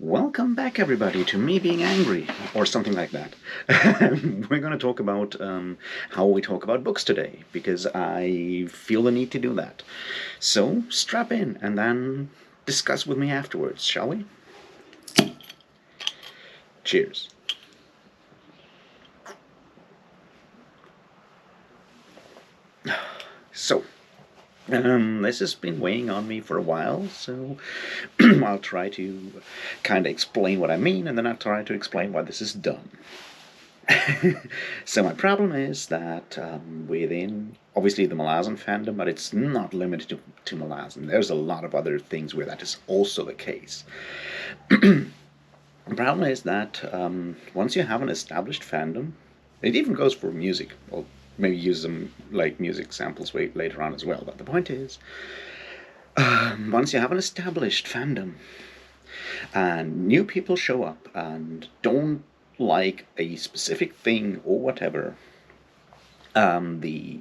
Welcome back, everybody, to me being angry, or something like that. We're going to talk about how we talk about books today, because I feel the need to do that. So, strap in and then discuss with me afterwards, shall we? Cheers. So, this has been weighing on me for a while, so I'll try to kind of explain what I mean, and then I'll try to explain why this is done. So my problem is that within, obviously, the Malazan fandom, but it's not limited to Malazan. There's a lot of other things where that is also the case. The problem is that once you have an established fandom, it even goes for music. I'll maybe use some like music samples later on as well. But the point is, once you have an established fandom, and new people show up and don't like a specific thing or whatever, the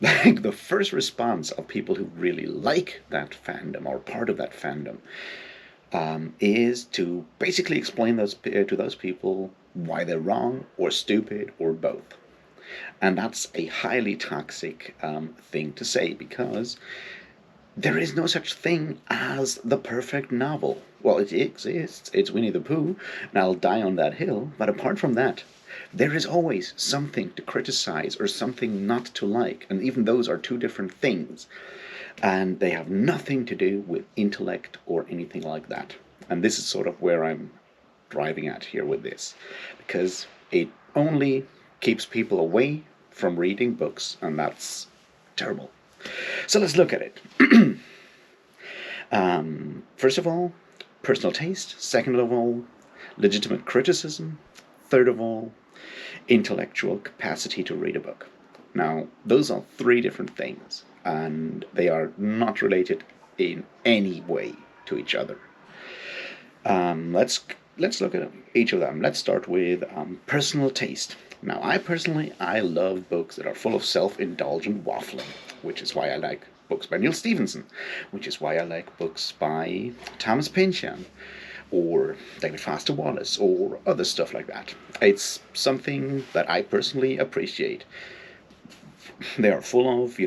like the first response of people who really like that fandom or part of that fandom is to basically explain to those people why they're wrong or stupid or both. And that's a highly toxic thing to say, because there is no such thing as the perfect novel. Well, it exists. It's Winnie the Pooh, and I'll die on that hill. But apart from that, there is always something to criticize or something not to like. And even those are two different things. And they have nothing to do with intellect or anything like that. And this is sort of where I'm driving at here with this. Because it only keeps people away from reading books, and that's terrible. So let's look at it. First of all, personal taste. Second of all, legitimate criticism. Third of all, intellectual capacity to read a book. Now, those are three different things, and they are not related in any way to each other. Let's look at each of them. Let's start with personal taste. Now, I love books that are full of self-indulgent waffling, which is why I like books by Neil Stephenson, which is why I like books by Thomas Pynchon, or David Foster Wallace, or other stuff like that. It's something that I personally appreciate. They are full of,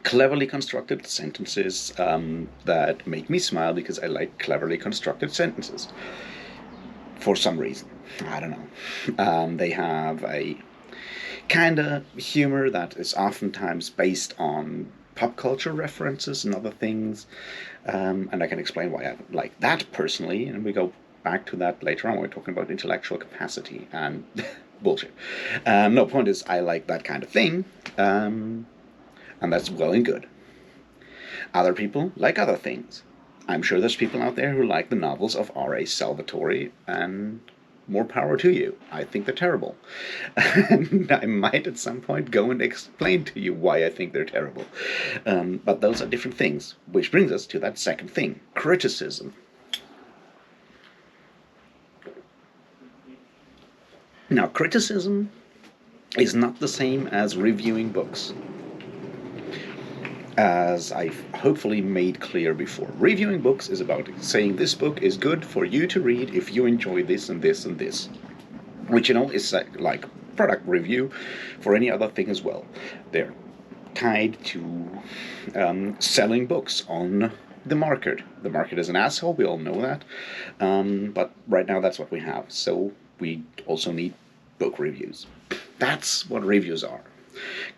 cleverly constructed sentences that make me smile, because I like cleverly constructed sentences for some reason. I don't know. They have a kind of humor that is oftentimes based on pop culture references and other things, and I can explain why I like that personally, and we go back to that later on when we're talking about intellectual capacity and bullshit. No, point is, I like that kind of thing, and that's well and good. Other people like other things. I'm sure there's people out there who like the novels of R.A. Salvatore, and more power to you. I think they're terrible. And I might at some point go and explain to you why I think they're terrible. But those are different things, which brings us to that second thing, criticism. Now, criticism is not the same as reviewing books, as I've hopefully made clear before. Reviewing books is about saying this book is good for you to read if you enjoy this and this and this, which, is like product review for any other thing as well. They're tied to selling books on the market. The market is an asshole, we all know that, but right now that's what we have. So we also need book reviews. That's what reviews are.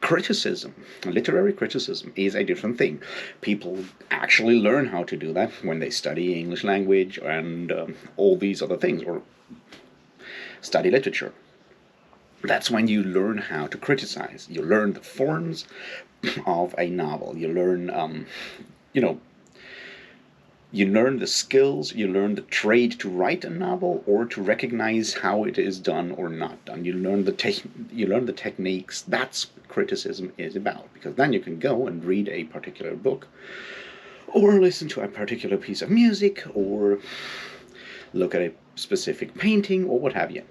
Criticism, literary criticism, is a different thing. People actually learn how to do that when they study English language and all these other things, or study literature. That's when you learn how to criticize. You learn the forms of a novel. You learn, you learn the skills, you learn the trade to write a novel, or to recognize how it is done or not done. You learn the techniques. That's what criticism is about, because then you can go and read a particular book, or listen to a particular piece of music, or look at a specific painting, or what have you.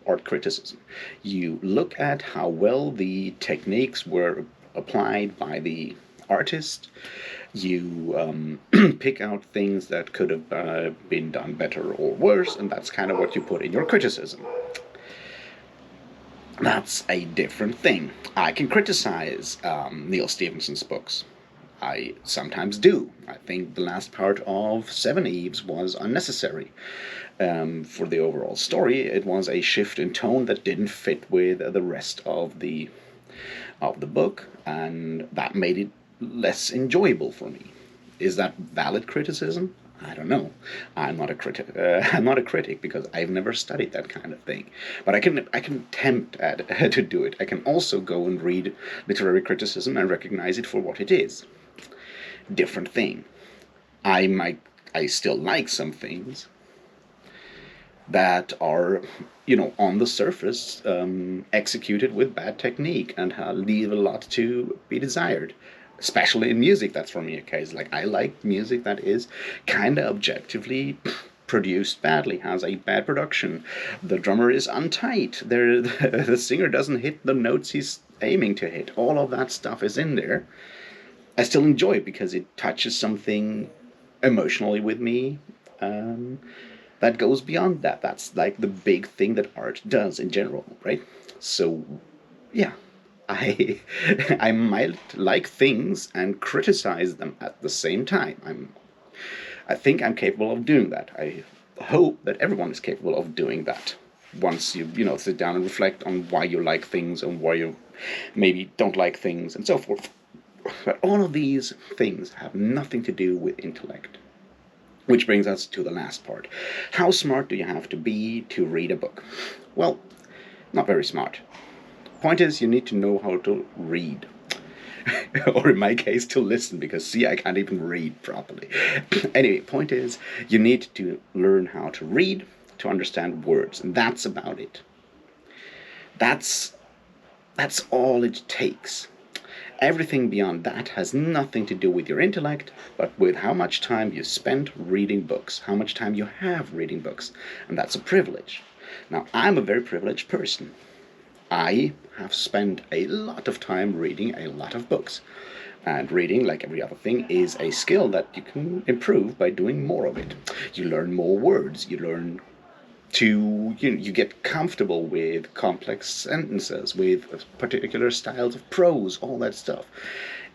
Art criticism. You look at how well the techniques were applied by the artist. You pick out things that could have been done better or worse, and that's kind of what you put in your criticism. That's a different thing. I can criticize Neil Stephenson's books. I sometimes do. I think the last part of Seven Eves was unnecessary. For the overall story, it was a shift in tone that didn't fit with the rest of the book, and that made it less enjoyable for me. Is that valid criticism? I don't know. I'm not a critic. I'm not a critic because I've never studied that kind of thing. But I can attempt to do it. I can also go and read literary criticism and recognize it for what it is. Different thing. I still like some things that are, on the surface, executed with bad technique and leave a lot to be desired. Especially in music, that's for me a case. Like, I like music that is kind of objectively produced badly, has a bad production. The drummer is untight. The singer doesn't hit the notes he's aiming to hit. All of that stuff is in there. I still enjoy it because it touches something emotionally with me. That goes beyond that. That's like the big thing that art does in general, right? So, yeah, I I might like things and criticize them at the same time. I think I'm capable of doing that. I hope that everyone is capable of doing that. Once you sit down and reflect on why you like things and why you maybe don't like things and so forth. But all of these things have nothing to do with intellect. Which brings us to the last part. How smart do you have to be to read a book? Well, not very smart. Point is, you need to know how to read. Or in my case, to listen, because see, I can't even read properly. Anyway, point is, you need to learn how to read, to understand words, and that's about it. That's all it takes. Everything beyond that has nothing to do with your intellect, but with how much time you spend reading books, how much time you have reading books, and that's a privilege. Now, I'm a very privileged person. I have spent a lot of time reading a lot of books. And reading, like every other thing, is a skill that you can improve by doing more of it. You learn more words, you learn you get comfortable with complex sentences, with particular styles of prose, all that stuff.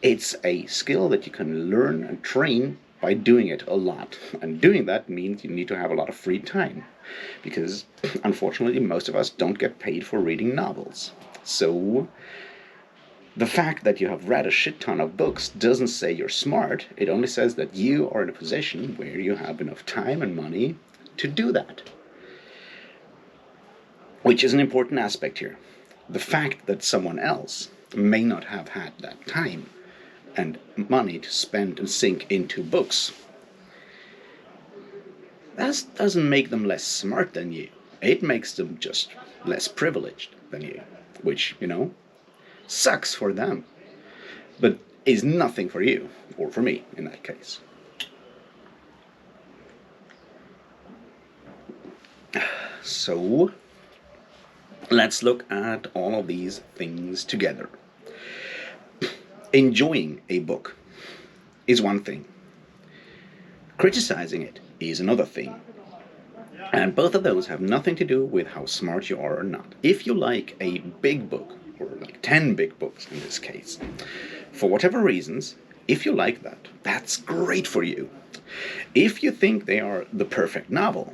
It's a skill that you can learn and train by doing it a lot. And doing that means you need to have a lot of free time. Because, unfortunately, most of us don't get paid for reading novels. So, the fact that you have read a shit ton of books doesn't say you're smart. It only says that you are in a position where you have enough time and money to do that. Which is an important aspect here. The fact that someone else may not have had that time and money to spend and sink into books, that doesn't make them less smart than you. It makes them just less privileged than you, which, sucks for them, but is nothing for you, or for me in that case. So, let's look at all of these things together. Enjoying a book is one thing. Criticizing it is another thing. And both of those have nothing to do with how smart you are or not. If you like a big book, or like 10 big books in this case, for whatever reasons, if you like that, that's great for you. If you think they are the perfect novel,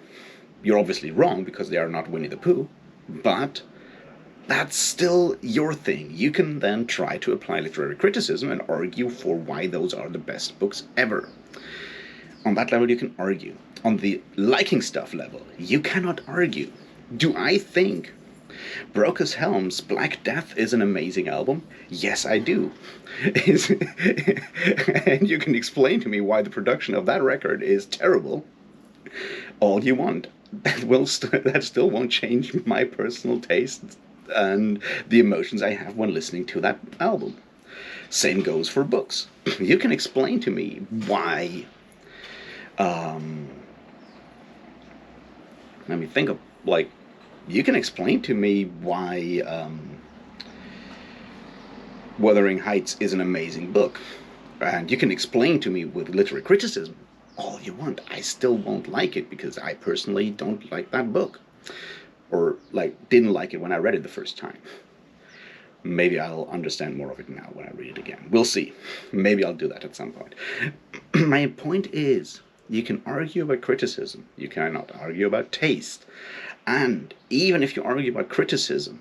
you're obviously wrong because they are not Winnie the Pooh, but that's still your thing. You can then try to apply literary criticism and argue for why those are the best books ever. On that level, you can argue. On the liking stuff level, you cannot argue. Do I think Brokus Helm's Black Death is an amazing album? Yes, I do. And you can explain to me why the production of that record is terrible all you want. That still won't change my personal tastes and the emotions I have when listening to that album. Same goes for books. You can explain to me why. Let me think of, you can explain to me why Wuthering Heights is an amazing book. And you can explain to me with literary criticism all you want. I still won't like it because I personally don't like that book. Or, like, didn't like it when I read it the first time. Maybe I'll understand more of it now when I read it again. We'll see. Maybe I'll do that at some point. My point is, you can argue about criticism. You cannot argue about taste. And even if you argue about criticism,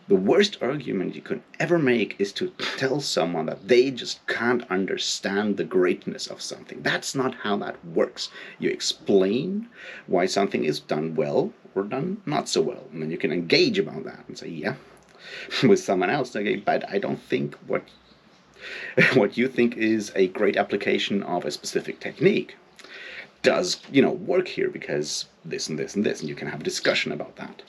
the worst argument you could ever make is to tell someone that they just can't understand the greatness of something. That's not how that works. You explain why something is done well or done not so well, and then you can engage about that and say, yeah, with someone else, okay, but I don't think what you think is a great application of a specific technique does, work here because this and this and this, and you can have a discussion about that.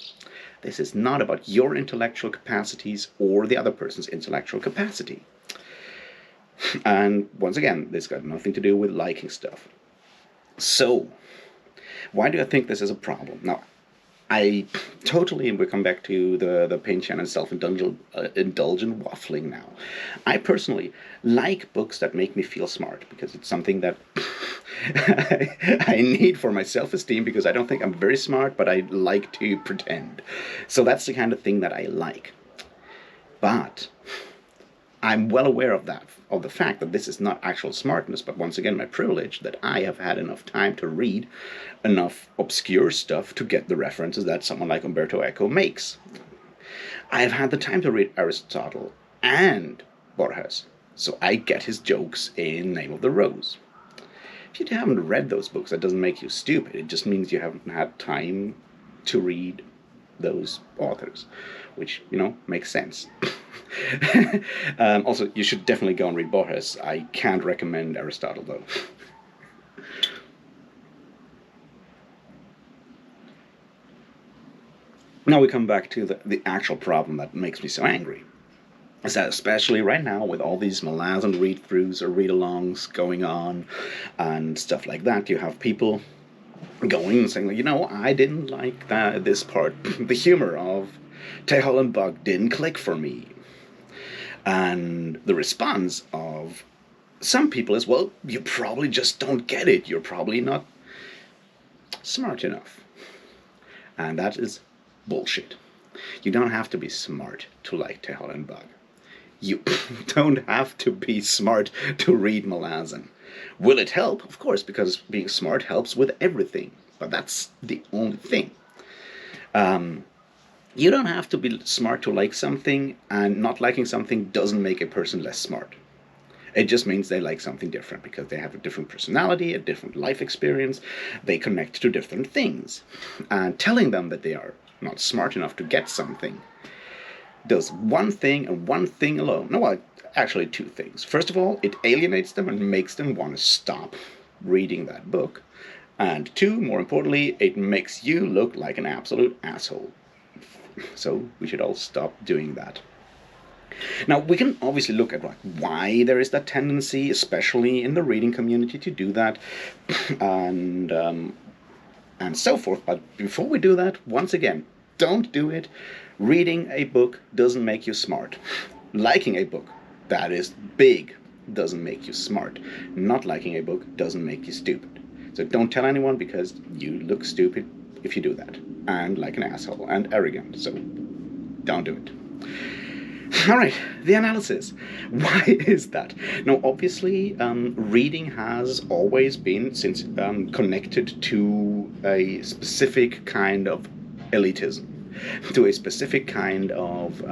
This is not about your intellectual capacities or the other person's intellectual capacity. And once again, this got nothing to do with liking stuff. So, why do I think this is a problem? Now, I totally, and we come back to the Pinchian and self-indulgent waffling now. I personally like books that make me feel smart because it's something that I need for my self-esteem because I don't think I'm very smart, but I like to pretend. So that's the kind of thing that I like. But I'm well aware of the fact that this is not actual smartness, but once again my privilege that I have had enough time to read enough obscure stuff to get the references that someone like Umberto Eco makes. I have had the time to read Aristotle and Borges, so I get his jokes in Name of the Rose. If you haven't read those books, that doesn't make you stupid. It just means you haven't had time to read those authors, which, makes sense. Also, you should definitely go and read Borges. I can't recommend Aristotle, though. Now we come back to the actual problem that makes me so angry. Is that especially right now with all these Malazan read-throughs or read-alongs going on and stuff like that, you have people going and saying, I didn't like this part. The humor of Tehol and Bug didn't click for me. And the response of some people is, well, you probably just don't get it. You're probably not smart enough. And that is bullshit. You don't have to be smart to like Tehol and Bug. You don't have to be smart to read Malazan. Will it help? Of course, because being smart helps with everything. But that's the only thing. You don't have to be smart to like something, and not liking something doesn't make a person less smart. It just means they like something different because they have a different personality, a different life experience. They connect to different things. And telling them that they are not smart enough to get something does one thing and one thing alone. No, well, actually two things. First of all, it alienates them and makes them want to stop reading that book. And two, more importantly, it makes you look like an absolute asshole. So we should all stop doing that. Now, we can obviously look at why there is that tendency, especially in the reading community, to do that, and so forth. But before we do that, once again, don't do it. Reading a book doesn't make you smart. Liking a book, that is big, doesn't make you smart. Not liking a book doesn't make you stupid. So don't tell anyone because you look stupid if you do that. And like an asshole and arrogant. So don't do it. Alright, the analysis. Why is that? Now, obviously, reading has always been connected to a specific kind of elitism, to a specific kind of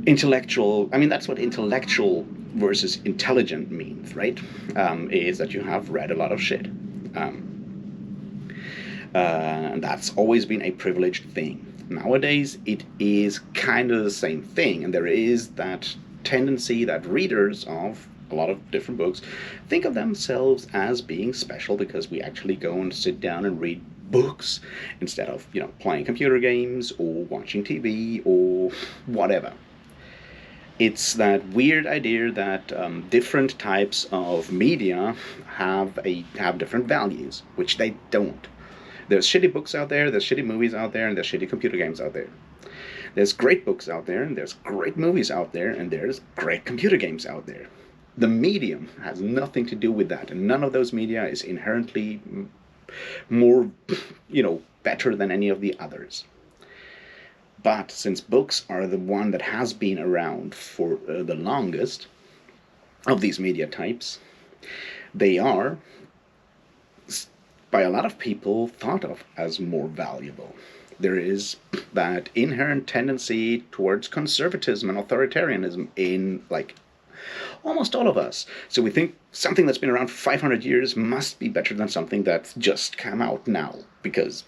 intellectual. I mean, that's what intellectual versus intelligent means, right? Is that you have read a lot of shit. And that's always been a privileged thing. Nowadays, it is kind of the same thing, and there is that tendency that readers of a lot of different books think of themselves as being special because we actually go and sit down and read books instead of, playing computer games or watching TV or whatever. It's that weird idea that different types of media have different values, which they don't. There's shitty books out there, there's shitty movies out there, and there's shitty computer games out there. There's great books out there, and there's great movies out there, and there's great computer games out there. The medium has nothing to do with that, and none of those media is inherently more, better than any of the others. But since books are the one that has been around for the longest of these media types, they are, by a lot of people, thought of as more valuable. There is that inherent tendency towards conservatism and authoritarianism in, like, almost all of us. So we think something that's been around for 500 years must be better than something that's just come out now, because,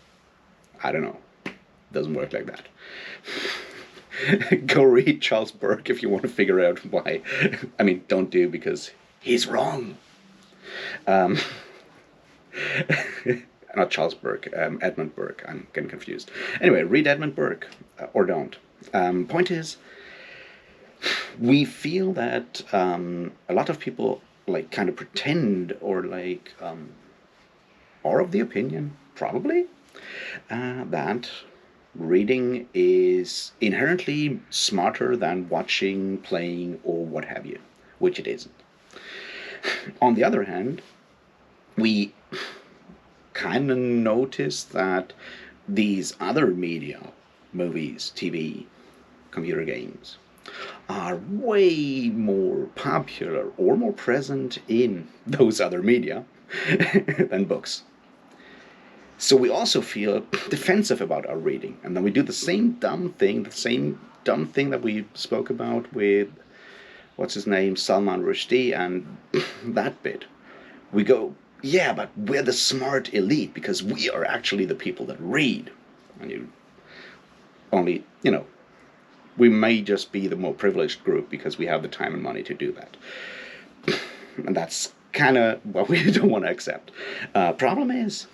I don't know, it doesn't work like that. Go read Charles Burke if you want to figure out why. I mean, don't do, because he's wrong. Not Charles Burke, Edmund Burke. I'm getting confused. Anyway, read Edmund Burke, or don't. Point is, we feel that a lot of people like kind of pretend or like are of the opinion, probably, that reading is inherently smarter than watching, playing, or what have you, which it isn't. On the other hand, we kind of notice that these other media, movies, TV, computer games, are way more popular or more present in those other media than books. So we also feel defensive about our reading, and then we do the same dumb thing that we spoke about with, what's his name, Salman Rushdie, and that bit. We go, yeah, but we're the smart elite because we are actually the people that read. And you only, we may just be the more privileged group because we have the time and money to do that. And that's kind of what we don't want to accept. Problem is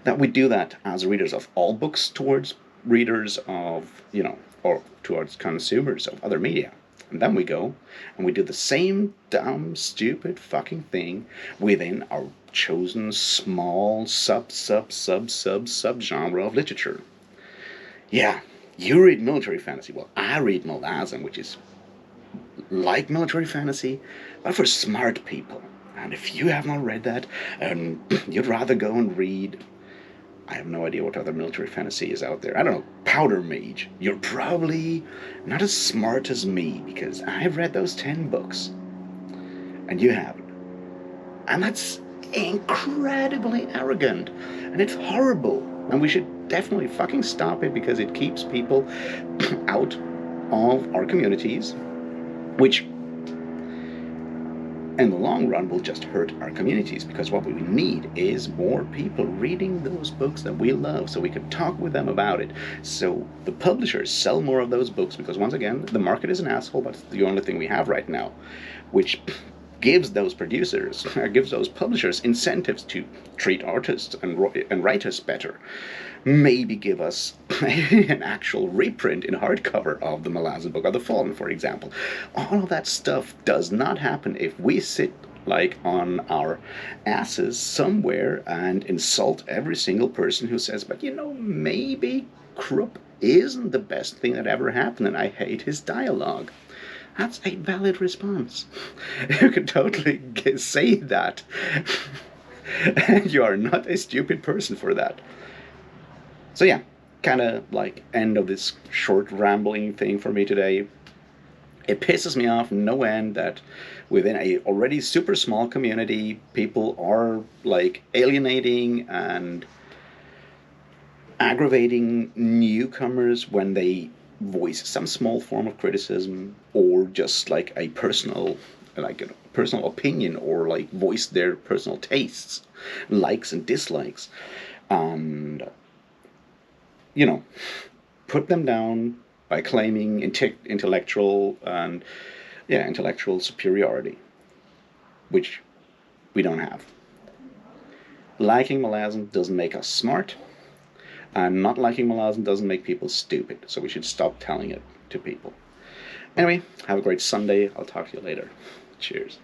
that we do that as readers of all books towards readers of, or towards consumers of other media. And then we go and we do the same dumb, stupid fucking thing within our chosen small sub-genre of literature. Yeah, you read military fantasy. Well, I read Malazan, which is like military fantasy, but for smart people. And if you have not read that, and you'd rather go and read, I have no idea what other military fantasy is out there. I don't know, Powder Mage. You're probably not as smart as me, because I've read those 10 books. And you haven't. And that's incredibly arrogant. And it's horrible. And we should definitely fucking stop it, because it keeps people out of our communities, which in the long run will just hurt our communities, because what we need is more people reading those books that we love so we can talk with them about it. So the publishers sell more of those books, because once again, the market is an asshole, but it's the only thing we have right now, which gives those producers, gives those publishers incentives to treat artists and writers better. Maybe give us an actual reprint in hardcover of the Malazan book of the Fallen, for example. All of that stuff does not happen if we sit like on our asses somewhere and insult every single person who says, but maybe Krupp isn't the best thing that ever happened and I hate his dialogue. That's a valid response. You can totally say that. And you are not a stupid person for that. So yeah, kind of like end of this short rambling thing for me today. It pisses me off no end that within a already super small community, people are like alienating and aggravating newcomers when they voice some small form of criticism or just like a personal opinion, or like voice their personal tastes, likes and dislikes, and put them down by claiming intellectual superiority, which we don't have. Liking Malazan doesn't make us smart, and not liking Malazan doesn't make people stupid, so we should stop telling it to people. Anyway, have a great Sunday. I'll talk to you later. Cheers.